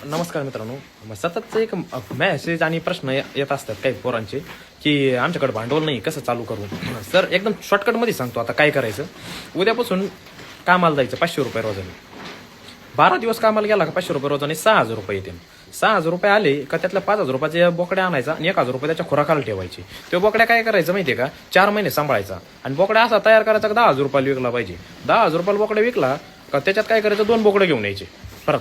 नमस्कार मित्रांनो. सततच एक मेसेज आणि प्रश्न येत असतात काही पोरांचे की आमच्याकडे भांडवल नाही, कसं चालू करू. सर एकदम शॉर्टकटमध्ये सांगतो आता काय करायचं. उद्यापासून कामाला जायचं 500 रुपये रोजाने. 12 दिवस कामाला गेला का 500 रुपये रोजाने 6,000 रुपये येते. 6,000 रुपये आले का त्यातल्या 5,000 रुपयाचे बोकड्या आणायचा आणि 1,000 रुपये त्याच्या खुराकाला ठेवायचे. ते बोकड्या काय करायचं माहितीये का, 4 महिने सांभाळायचा आणि बोकड्या असा तयार करायचा का 10,000 रुपयाला विकला पाहिजे. 10,000 रुपयाला बोकड्या विकला का त्याच्यात काय करायचं, 2 बोकडे घेऊन यायचे परत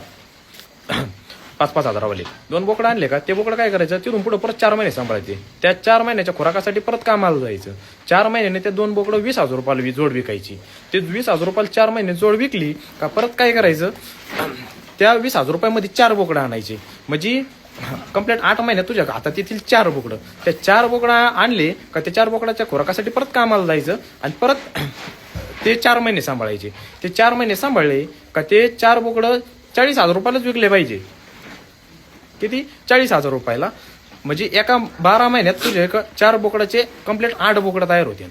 5-5 हजारावाले 2 बोकडं आणले का ते बोकडं काय करायचं, तिथून पुढे परत 4 महिने सांभाळायचे. त्या 4 महिन्याच्या खुराकासाठी परत कामाला जायचं. 4 महिन्याने ते 2 बोकडं 20,000 रुपयाला जोड विकायची. ते 20,000 रुपयाला 4 महिने जोड विकली का परत काय करायचं, त्या 20,000 रुपयामध्ये 4 बोकडं आणायचे. म्हणजे कंप्लीट 8 महिन्यात तुझ्या हातात येथील 4 बोकडं. त्या 4 बोकडं आणले का त्या 4 बोकडाच्या खुराकासाठी परत कामाला जायचं आणि परत ते 4 महिने सांभाळायचे. ते 4 महिने सांभाळले का ते 4 बोकडं 40,000 रुपयालाच विकले पाहिजे. किती? 40,000 रुपयाला. म्हणजे एका 12 महिन्यात तुझे 4 बोकडाचे कंप्लीट 8 बोकडं तयार होते.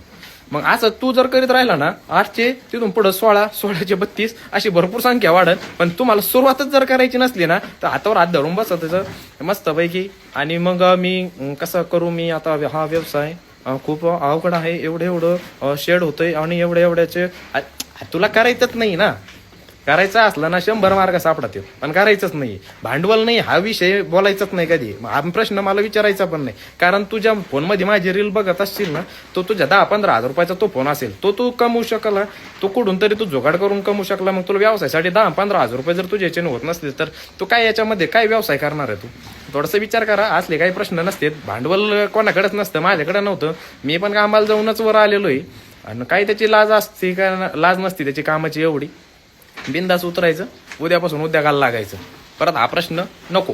मग असं तू जर करीत राहिला ना, 8चे तिथून पुढे 16, 16चे 32 अशी भरपूर संख्या वाढत. पण तुम्हाला सुरुवातच जर करायची नसली ना तर हातावर हात धरून बसायचं मस्तपैकी. आणि मग मी कसं करू, मी आता हा व्यवसाय खूप अवघड आहे, एवढं शेड होतंय आणि एवढ्याचे तुला करायचंच नाही ना. करायचं असलं ना 100 मार्ग सापडतात, पण करायचंच नाही. भांडवल नाही हा विषय बोलायचाच नाही कधी. हा प्रश्न मला विचारायचा पण नाही. कारण तुझ्या फोनमध्ये माझी रील बघत असशील ना, तो तुझ्या 10-15 हजार रुपयाचा तो फोन असेल, तो तू कमवू शकला. तो कुठून तरी तू जुगाड करून कमवू शकला. मग तुला व्यवसायासाठी 10-15 हजार रुपये जर तुझ्या याच्याने होत नसले तर तू काय याच्यामध्ये काय व्यवसाय करणार आहे. तू थोडासा विचार करा. असले काही प्रश्न नसते. भांडवल कोणाकडेच नसतं, माझ्याकडे नव्हतं. मी पण कामाला जाऊनच वर आलेलो आहे. आणि काय त्याची लाज असते का, लाज नसते त्याची कामाची एवढी. बिंदास उतरायचं, उद्यापासून उद्योगाला लागायचं. परत हा प्रश्न नको.